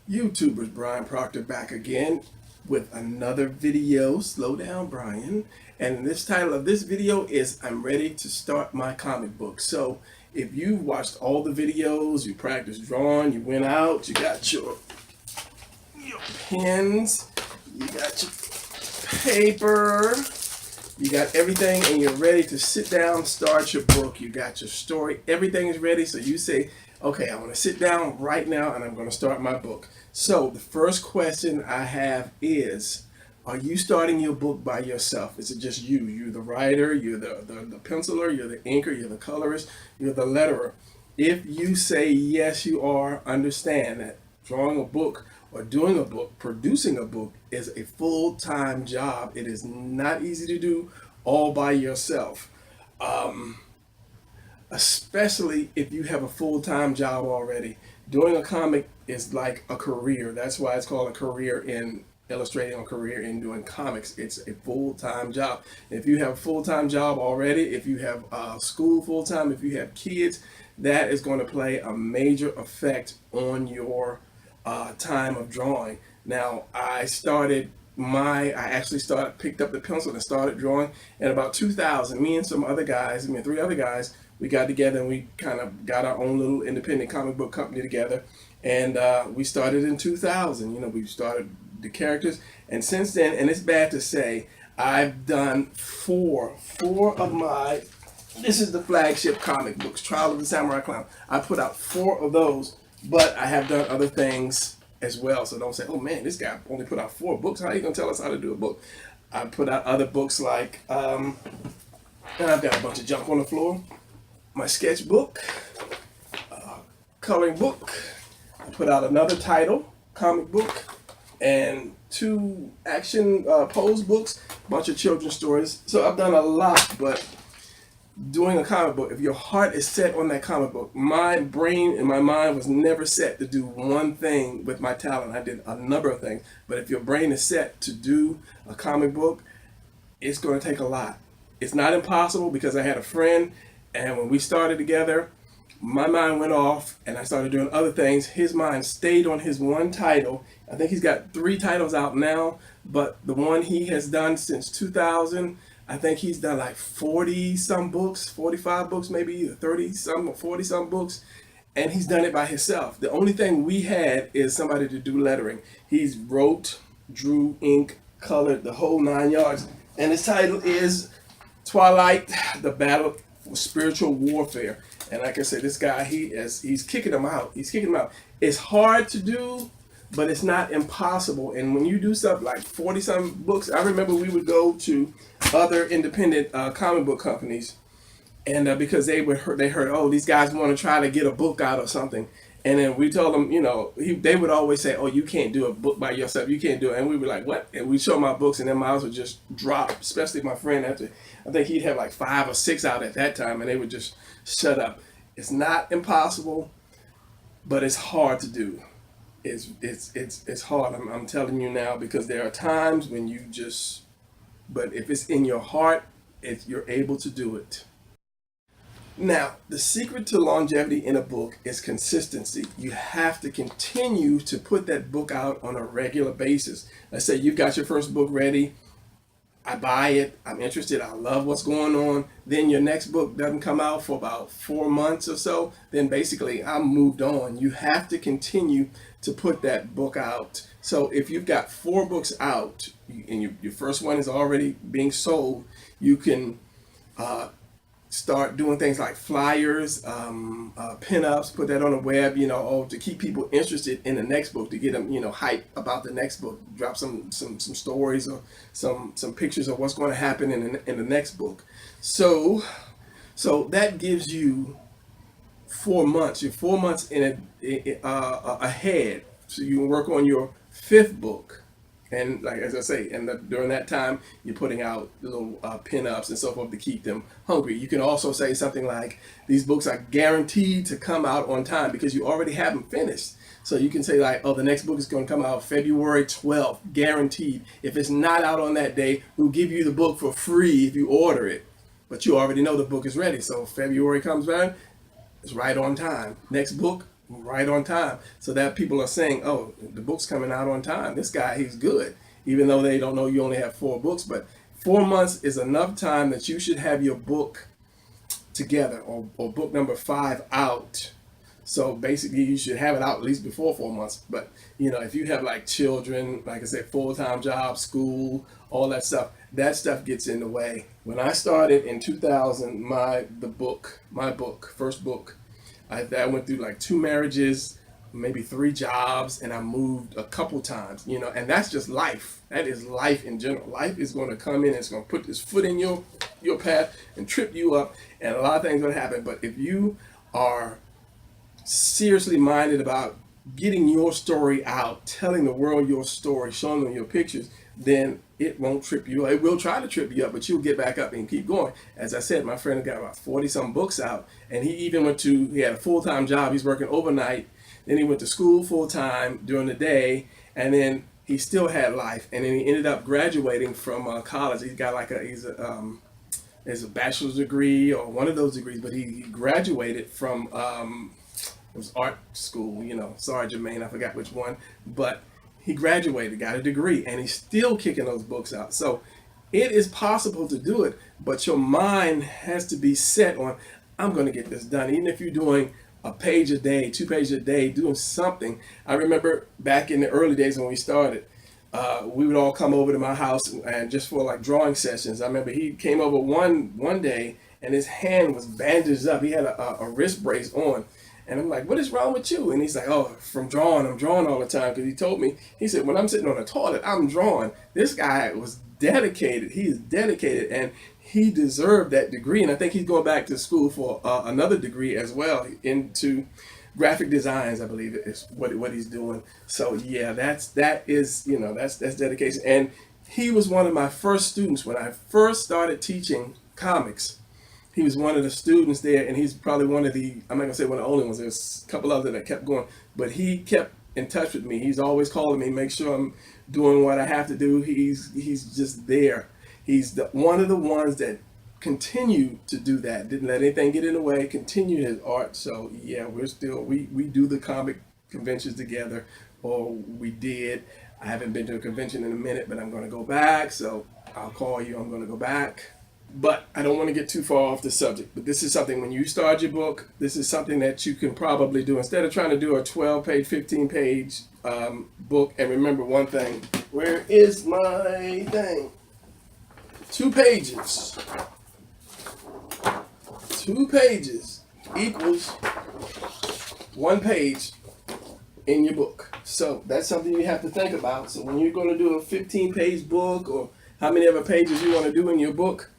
YouTubers, Brian Proctor back again with another video. Slow down, Brian. And this title of this video is I'm ready to start my comic book. So if you watched all the videos, you practiced drawing, you went out, you got your pens, you got your paper, you got everything, and you're ready to sit down, start your book. You got your story, everything is ready. So you say, okay, I want to sit down right now and I'm going to start my book. So the first question I have is, are you starting your book by yourself? Is it just you? You're the writer, you're the penciler, you're the inker, you're the colorist, you're the letterer. If you say yes, you are, understand that drawing a book or doing a book, producing a book is a full-time job. It is not easy to do all by yourself. Especially if you have a full-time job already. Doing a comic is like a career. That's why it's called a career in illustrating, or career in doing comics. It's a full-time job. If you have a full-time job already, if you have school full-time, if you have kids, that is going to play a major effect on your time of drawing. Now, picked up the pencil and started drawing in about 2000. Me and some other guys, three other guys, we got together and we kind of got our own little independent comic book company together. And we started in 2000. We started the characters. And since then, and it's bad to say, I've done four of my, this is the flagship comic books, Trial of the Samurai Clown. I put out 4 of those, but I have done other things as well. So don't say, oh man, this guy only put out 4 books. How are you going to tell us how to do a book? I put out other books like, and I've got a bunch of junk on the floor. My sketchbook, coloring book. I put out another title, comic book, and 2 action pose books, a bunch of children's stories. So I've done a lot, but doing a comic book, if your heart is set on that comic book, my brain and my mind was never set to do one thing with my talent. I did a number of things, but if your brain is set to do a comic book, it's going to take a lot. It's not impossible, because I had a friend, and when we started together, my mind went off and I started doing other things. His mind stayed on his one title. I think he's got 3 titles out now, but the one he has done since 2000, I think he's done like 40 some books, 45 books, maybe either 30 some or 40 some books. And he's done it by himself. The only thing we had is somebody to do lettering. He's wrote, drew, ink, colored, the whole 9 yards. And his title is Twilight, the Battle for Spiritual Warfare. And like I said, this guy, he's kicking them out. He's kicking them out. It's hard to do, but it's not impossible. And when you do stuff like 40 some books, I remember we would go to other independent comic book companies, and because they heard, oh, these guys want to try to get a book out or something. And then we told them, they would always say, oh, you can't do a book by yourself. You can't do it. And we were like, what? And we show them our books, and their mouths would just drop, especially my friend. I think he'd have like 5 or 6 out at that time, and they would just shut up. It's not impossible, but it's hard to do. It's hard. I'm telling you now, because there are times when but if it's in your heart, you're able to do it. Now, the secret to longevity in a book is consistency. You have to continue to put that book out on a regular basis. Let's say you've got your first book ready. I buy it. I'm interested. I love what's going on. Then your next book doesn't come out for about 4 months or so. Then basically I'm moved on. You have to continue to put that book out. So if you've got 4 books out and your first one is already being sold, you can start doing things like flyers, pin-ups, put that on the web, to keep people interested in the next book, to get them, hype about the next book. Drop some stories or some pictures of what's going to happen in the next book. So that gives you 4 months. You're 4 months ahead, so you can work on your 5th book. And like, as I say, during that time, you're putting out little pin-ups and so forth to keep them hungry. You can also say something like, these books are guaranteed to come out on time, because you already have them finished. So you can say like, oh, the next book is going to come out February 12th, guaranteed. If it's not out on that day, we'll give you the book for free if you order it. But you already know the book is ready. So February comes around, it's right on time. Next book, right on time, so that people are saying, oh, the book's coming out on time. This guy, he's good, even though they don't know you only have 4 books. But 4 months is enough time that you should have your book together, or book number 5 out. So basically, you should have it out at least before 4 months. But if you have like children, like I said, full-time job, school, all that stuff gets in the way. When I started in 2000, my first book, I went through like 2 marriages, maybe 3 jobs, and I moved a couple times. And that's just life. That is life in general. Life is going to come in and it's going to put this foot in your path and trip you up, and a lot of things going to happen. But if you are seriously minded about getting your story out, telling the world your story, showing them your pictures, then it won't trip you up. It will try to trip you up, but you'll get back up and keep going. As I said, my friend got about 40 some books out, and he even he had a full-time job. He's working overnight. Then he went to school full-time during the day, and then he still had life. And then he ended up graduating from college. He's got like there's a bachelor's degree or one of those degrees, but he graduated from it was art school, sorry Jermaine, I forgot which one, but he graduated, got a degree, and he's still kicking those books out. So it is possible to do it, but your mind has to be set on, I'm going to get this done. Even if you're doing a page a day, 2 pages a day, doing something. I remember back in the early days when we started, we would all come over to my house and just for like drawing sessions. I remember he came over one day and his hand was bandaged up. He had a wrist brace on. And I'm like, what is wrong with you? And he's like, oh, from drawing. I'm drawing all the time. Because he told me, he said, when I'm sitting on the toilet, I'm drawing. This guy was dedicated. He is dedicated. And he deserved that degree. And I think he's going back to school for another degree as well, into graphic designs, I believe is what he's doing. So yeah, that's dedication. And he was one of my first students when I first started teaching comics. He was one of the students there, and he's probably one of the, I'm not gonna say one of the only ones, there's a couple others that kept going, but he kept in touch with me. He's always calling me, make sure I'm doing what I have to do. He's just there. He's one of the ones that continued to do that, didn't let anything get in the way, continued his art. So yeah, we do the comic conventions together, or we did. I haven't been to a convention in a minute, but I'm gonna go back, so I'll call you, I'm gonna go back. But I don't want to get too far off the subject. But this is something, when you start your book, this is something that you can probably do. Instead of trying to do a 12-page, 15-page book, and remember one thing. Where is my thing? 2 pages. 2 pages equals 1 page in your book. So that's something you have to think about. So when you're going to do a 15-page book, or how many other pages you want to do in your book,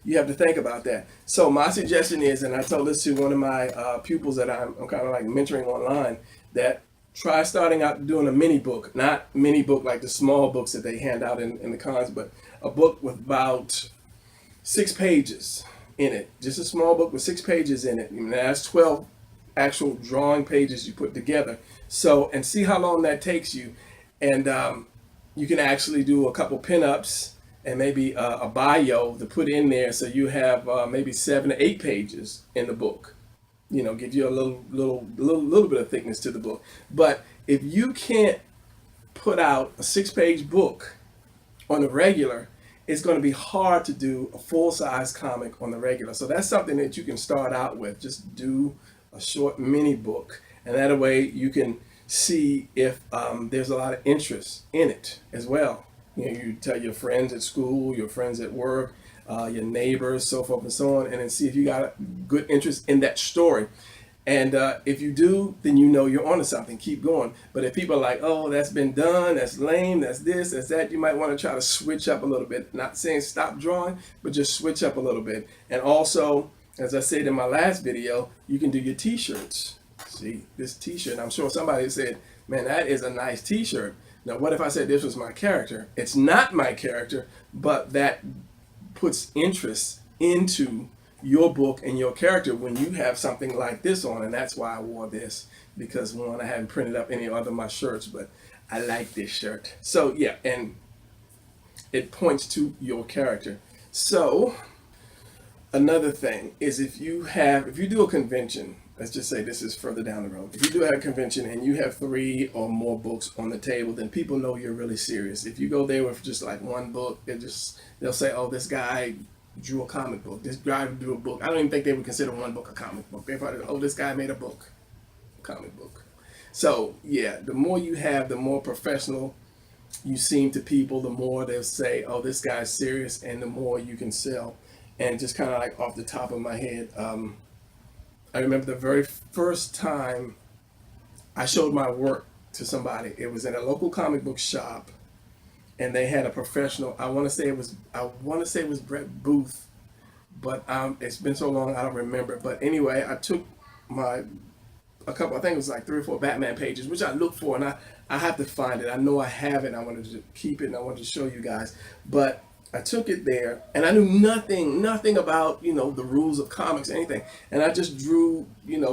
you have to think about that. So my suggestion is, and I told this to one of my pupils that I'm kind of like mentoring online, that try starting out doing a mini book, not mini book like the small books that they hand out in the cons, but a book with about 6 pages in it. Just a small book with 6 pages in it. And that's 12 actual drawing pages you put together. So, and see how long that takes you. And you can actually do a couple pinups and maybe a bio to put in there, so you have maybe 7 to 8 pages in the book. Give you a little bit of thickness to the book. But if you can't put out a 6-page book on the regular, it's going to be hard to do a full-size comic on the regular. So that's something that you can start out with. Just do a short mini book, and that way you can see if there's a lot of interest in it as well. You tell your friends at school, your friends at work, your neighbors, so forth and so on, and then see if you got good interest in that story. And if you do, then you're onto something. Keep going. But if people are like, oh, that's been done, that's lame, that's this, that's that, you might want to try to switch up a little bit. Not saying stop drawing, but just switch up a little bit. And also, as I said in my last video, you can do your t-shirts. See, this t-shirt, I'm sure somebody said, man, that is a nice t-shirt. Now, what if I said this was my character? It's not my character, but that puts interest into your book and your character when you have something like this on. And that's why I wore this, because one, I hadn't printed up any other of my shirts, but I like this shirt. So yeah, and it points to your character. So another thing is, if you do a convention, let's just say this is further down the road. If you do at a convention and you have 3 or more books on the table, then people know you're really serious. If you go there with just like one book, they'll say, "Oh, this guy drew a comic book. This guy drew a book." I don't even think they would consider one book a comic book. They probably, "Oh, this guy made a book, comic book." So yeah, the more you have, the more professional you seem to people, the more they'll say, "Oh, this guy's serious," and the more you can sell. And just kind of like off the top of my head, I remember the very first time I showed my work to somebody. It was in a local comic book shop, and they had a professional. I want to say it was Brett Booth, but it's been so long I don't remember. But anyway, I took my a couple. I think it was like 3 or 4 Batman pages, which I looked for, and I have to find it. I know I have it. I wanted to keep it, and I wanted to show you guys, but I took it there, and I knew nothing about, the rules of comics, anything. And I just drew,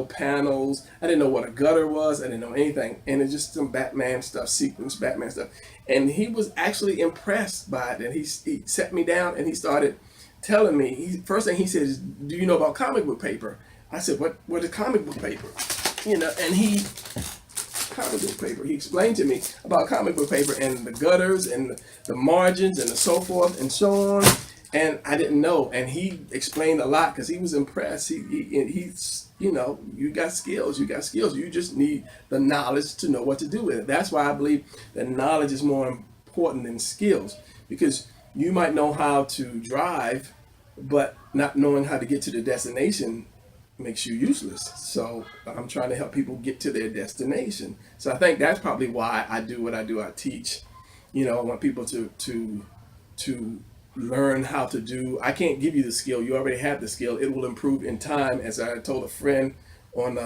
panels. I didn't know what a gutter was. I didn't know anything. And it's just some Batman stuff, sequence Batman stuff. And he was actually impressed by it. And he set me down, and he started telling me. First thing he said is, "Do you know about comic book paper?" I said, "What is comic book paper?" And comic book paper. He explained to me about comic book paper and the gutters and the margins and the so forth and so on. And I didn't know. And he explained a lot because he was impressed. He's, you got skills. You got skills. You just need the knowledge to know what to do with it. That's why I believe that knowledge is more important than skills, because you might know how to drive, but not knowing how to get to the destination makes you useless. So I'm trying to help people get to their destination. So I think that's probably why I do what I do. I teach. I want people to learn how to do. I can't give you the skill. You already have the skill. It will improve in time. As I told a friend on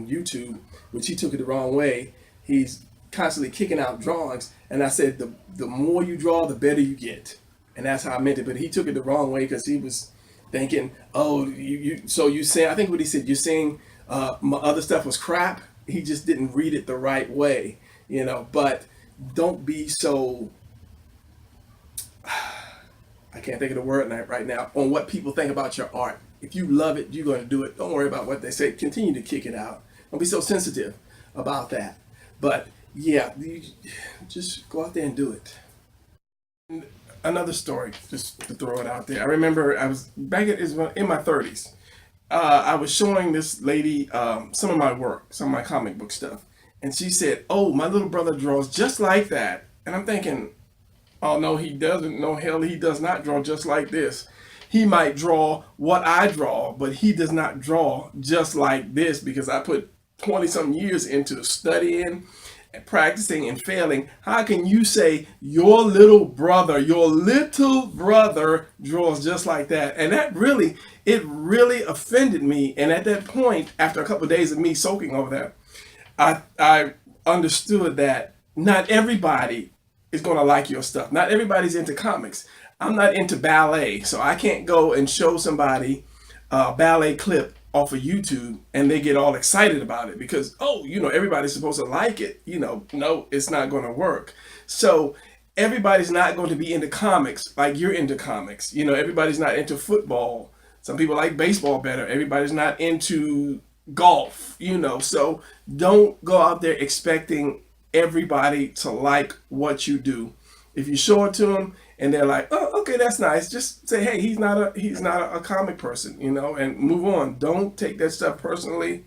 YouTube, which he took it the wrong way. He's constantly kicking out drawings, and I said the more you draw, the better you get. And that's how I meant it. But he took it the wrong way because he was thinking, "Oh, you saying," I think what he said, "You're saying my other stuff was crap." He just didn't read it the right way, but don't be so, I can't think of the word right now, on what people think about your art. If you love it, you're going to do it. Don't worry about what they say. Continue to kick it out. Don't be so sensitive about that. But yeah, you just go out there and do it. Another story, just to throw it out there. I remember I was back in my 30s. I was showing this lady some of my work, some of my comic book stuff, and she said, "Oh, my little brother draws just like that." And I'm thinking, "Oh no, he doesn't. No, hell, he does not draw just like this. He might draw what I draw, but he does not draw just like this, because I put 20 some years into studying and practicing and failing. How can you say your little brother draws just like that?" And it really offended me. And at that point, after a couple of days of me soaking over that, I understood that not everybody is going to like your stuff. Not everybody's into comics. I'm not into ballet, so I can't go and show somebody a ballet clip off of YouTube and they get all excited about it because, "Oh, everybody's supposed to like it." No, it's not going to work. So everybody's not going to be into comics like you're into comics. Everybody's not into football. Some people like baseball better. Everybody's not into golf, so don't go out there expecting everybody to like what you do. If you show it to them and they're like, "Oh, okay, that's nice," just say, "Hey, he's not a comic person," and move on. Don't take that stuff personally.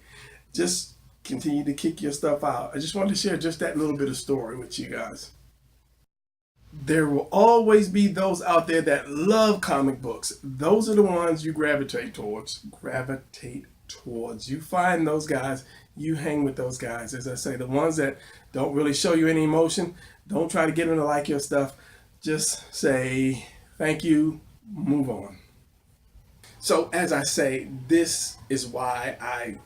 Just continue to kick your stuff out. I just wanted to share just that little bit of story with you guys. There will always be those out there that love comic books. Those are the ones you gravitate towards. You find those guys, you hang with those guys. As I say, the ones that don't really show you any emotion, don't try to get them to like your stuff. Just say thank you, move on. So as I say, this is why I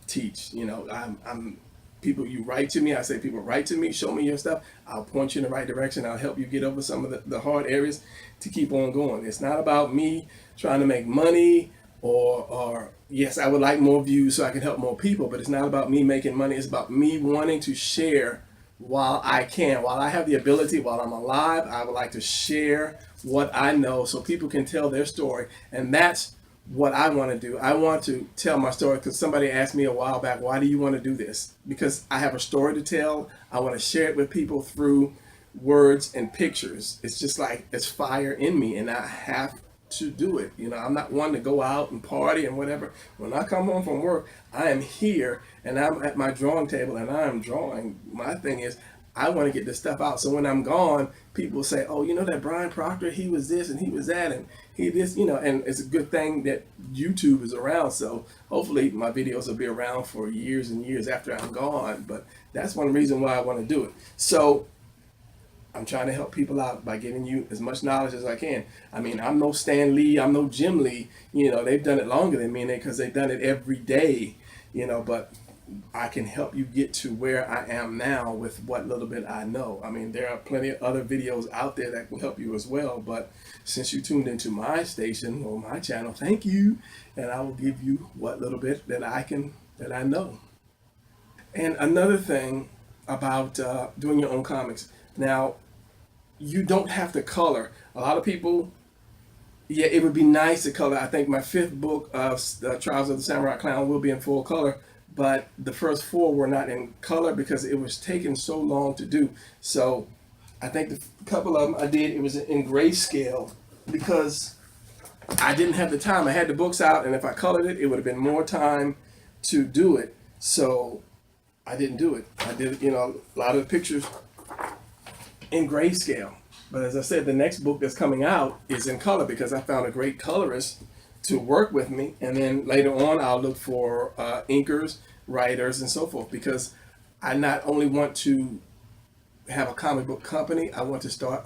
teach. I'm people, you write to me. I say, people, write to me, show me your stuff. I'll point you in the right direction. I'll help you get over some of the hard areas to keep on going. It's not about me trying to make money or yes, I would like more views so I can help more people, but it's not about me making money. It's about me wanting to share while I can, while I have the ability, while I'm alive. I would like to share what I know so people can tell their story. And that's what I want to do. I want to tell my story because somebody asked me a while back, why do you want to do this? Because I have a story to tell. I want to share it with people through words and pictures. It's just like it's fire in me, and I have to do it. You know, I'm not one to go out and party and whatever. When I come home from work, I am here and I'm at my drawing table and I am drawing. My thing is, I want to get this stuff out. So when I'm gone, people say, oh, you know that Brian Proctor, he was this and he was that and he this, you know, and it's a good thing that YouTube is around. So hopefully my videos will be around for years and years after I'm gone. But that's one reason why I want to do it. So I'm trying to help people out by giving you as much knowledge as I can. I mean, I'm no Stan Lee, I'm no Jim Lee. You know, they've done it longer than me because they've done it every day, you know, but I can help you get to where I am now with what little bit I know. I mean, there are plenty of other videos out there that will help you as well, but since you tuned into my station or my channel, thank you, and I will give you what little bit that I know. And another thing about doing your own comics. Now, you don't have to color. A lot of people, yeah, it would be nice to color. I think my 5th book of Trials of the Samurai Clown will be in full color, but the first 4 were not in color because it was taking so long to do. So I think the couple of them I did, it was in grayscale because I didn't have the time. I had the books out, and if I colored it, it would have been more time to do it. So I didn't do it. I did, you know, a lot of the pictures in grayscale. But as I said, the next book that's coming out is in color because I found a great colorist to work with me. And then later on, I'll look for inkers, writers, and so forth, because I not only want to have a comic book company, I want to start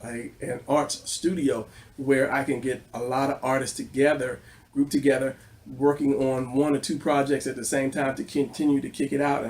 an arts studio where I can get a lot of artists together, grouped together, working on 1 or 2 projects at the same time to continue to kick it out.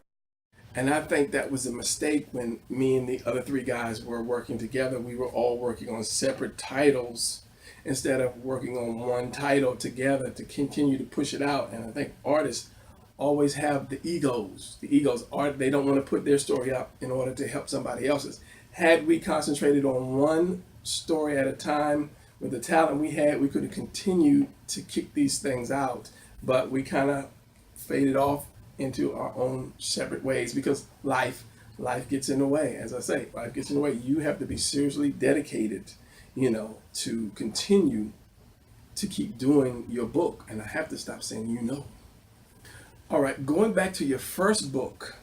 And I think that was a mistake when me and the other 3 guys were working together. We were all working on separate titles instead of working on one title together to continue to push it out. And I think artists always have the egos. The egos are, they don't want to put their story up in order to help somebody else's. Had we concentrated on one story at a time with the talent we had, we could have continued to kick these things out. But we kind of faded off into our own separate ways because life gets in the way. As I say, life gets in the way. You have to be seriously dedicated, you know, to continue to keep doing your book. And I have to stop saying, you know. All right, going back to your first book.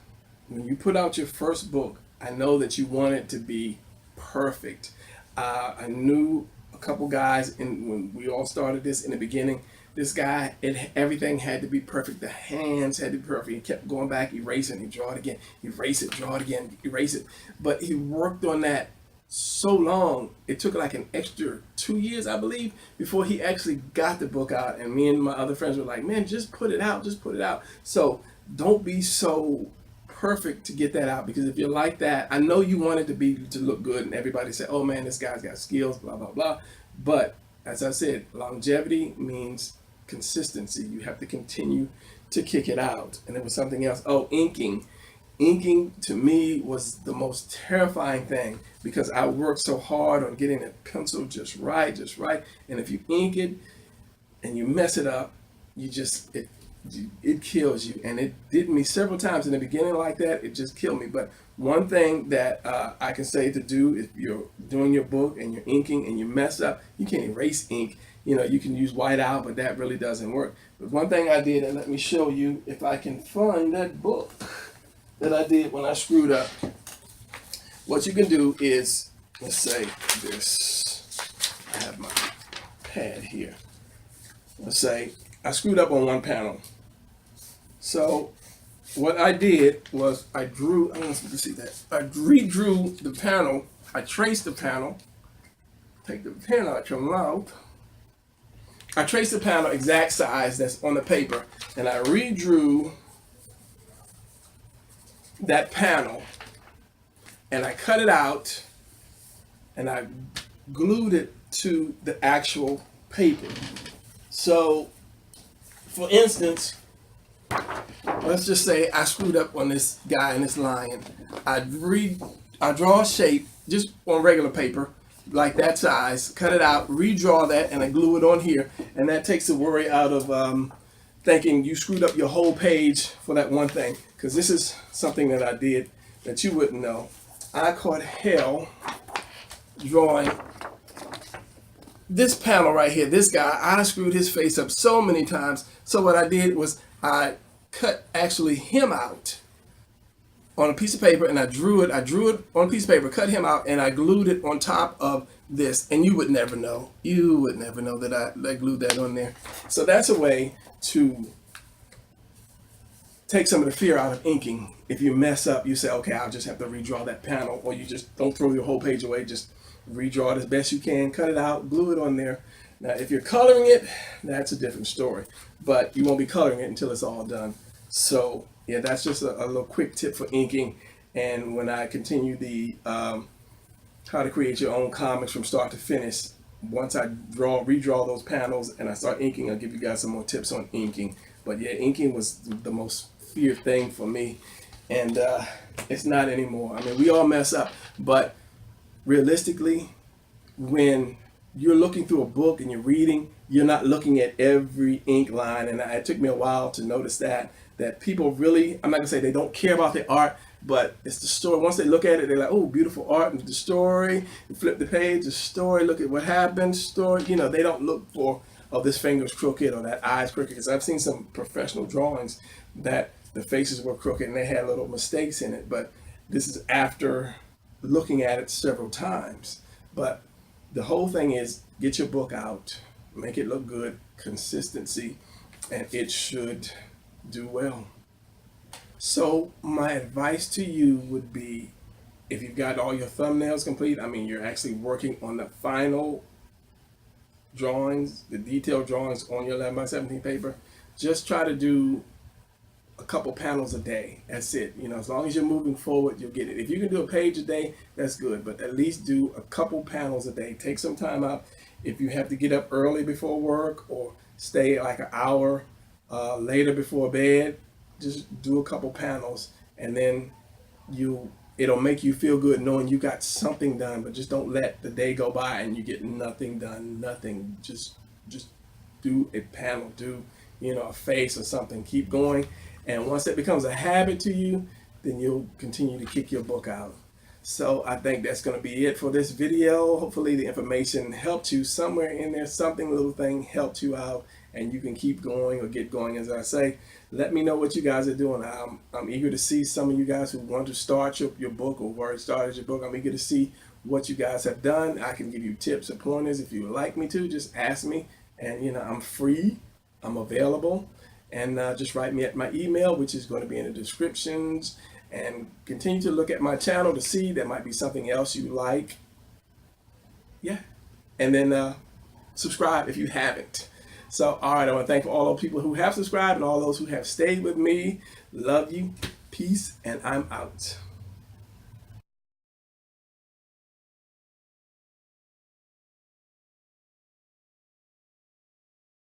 When you put out your first book, I know that you want it to be perfect. I knew a couple guys, and when we all started this in the beginning, this guy, everything had to be perfect. The hands had to be perfect. He kept going back, erasing, he draw it again, erase it, draw it again, erase it. But he worked on that so long, it took like an extra 2 years, I believe, before he actually got the book out. And me and my other friends were like, man, just put it out, just put it out. So don't be so perfect to get that out, because if you're like that, I know you want it to look good and everybody say, oh man, this guy's got skills, blah, blah, blah. But as I said, longevity means consistency. You have to continue to kick it out. And there was something else. Oh, inking. Inking to me was the most terrifying thing because I worked so hard on getting that pencil just right. And if you ink it and you mess it up, it kills you. And it did me several times in the beginning like that. It just killed me. But one thing that I can say to do if you're doing your book and you're inking and you mess up, you can't erase ink. You know, you can use whiteout, but that really doesn't work. But one thing I did, and let me show you if I can find that book that I did when I screwed up. What you can do is, let's say this, I have my pad here. Let's say I screwed up on one panel. So what I did was I drew, I don't know if you can see that, I redrew the panel, I traced the panel, take the pen out your mouth, I traced the panel exact size that's on the paper, and I redrew that panel, and I cut it out, and I glued it to the actual paper. So, for instance, let's just say I screwed up on this guy and this lion. I draw a shape just on regular paper, like that size, cut it out, redraw that, and I glue it on here, and that takes the worry out of thinking you screwed up your whole page for that one thing. Because this is something that I did that you wouldn't know. I caught hell drawing this panel right here. This guy, I screwed his face up so many times. So what I did was I cut actually him out on a piece of paper, and I drew it on a piece of paper, cut him out, and I glued it on top of this. And you would never know. You would never know that I glued that on there. So that's a way to take some of the fear out of inking. If you mess up, you say, okay, I'll just have to redraw that panel, or you just don't throw your whole page away. Just redraw it as best you can, cut it out, glue it on there. Now, if you're coloring it, that's a different story, but you won't be coloring it until it's all done. So yeah, that's just a little quick tip for inking. And when I continue the how to create your own comics from start to finish, once I redraw those panels and I start inking, I'll give you guys some more tips on inking. But yeah, inking was the most feared thing for me, and it's not anymore. I mean, we all mess up, but realistically, when you're looking through a book and you're reading, you're not looking at every ink line. And it took me a while to notice that people really, I'm not gonna say they don't care about the art, but it's the story. Once they look at it, they're like, oh, beautiful art, and the story. You flip the page, the story, look at what happened, story. You know, they don't look for, oh, this finger's crooked or that eye's crooked. Because I've seen some professional drawings that the faces were crooked and they had little mistakes in it. But this is after looking at it several times. But the whole thing is, get your book out, make it look good, consistency, and it should do well. So my advice to you would be, if you've got all your thumbnails complete, I mean, you're actually working on the final drawings, the detailed drawings on your 11 by 17 paper, just try to do a couple panels a day. That's it. You know, as long as you're moving forward, you'll get it. If you can do a page a day, that's good, but at least do a couple panels a day. Take some time out. If you have to get up early before work or stay like an hour later before bed, just do a couple panels, and then it'll make you feel good knowing you got something done. But just don't let the day go by and you get nothing done. Nothing. Just do a panel. Do, you know, a face or something. Keep going. And once that becomes a habit to you, then you'll continue to kick your book out. So I think that's going to be it for this video. Hopefully the information helped you somewhere in there. Something, little thing helped you out, and you can keep going or get going. As I say, let me know what you guys are doing. I'm eager to see some of you guys who want to start your book or already started your book. I'm eager to see what you guys have done. I can give you tips or pointers if you would like me to. Just ask me, and you know, I'm free. I'm available. And just write me at my email, which is going to be in the descriptions, and continue to look at my channel to see there might be something else you like. Yeah. And then subscribe if you haven't. So, all right, I want to thank all those people who have subscribed and all those who have stayed with me. Love you. Peace, and I'm out.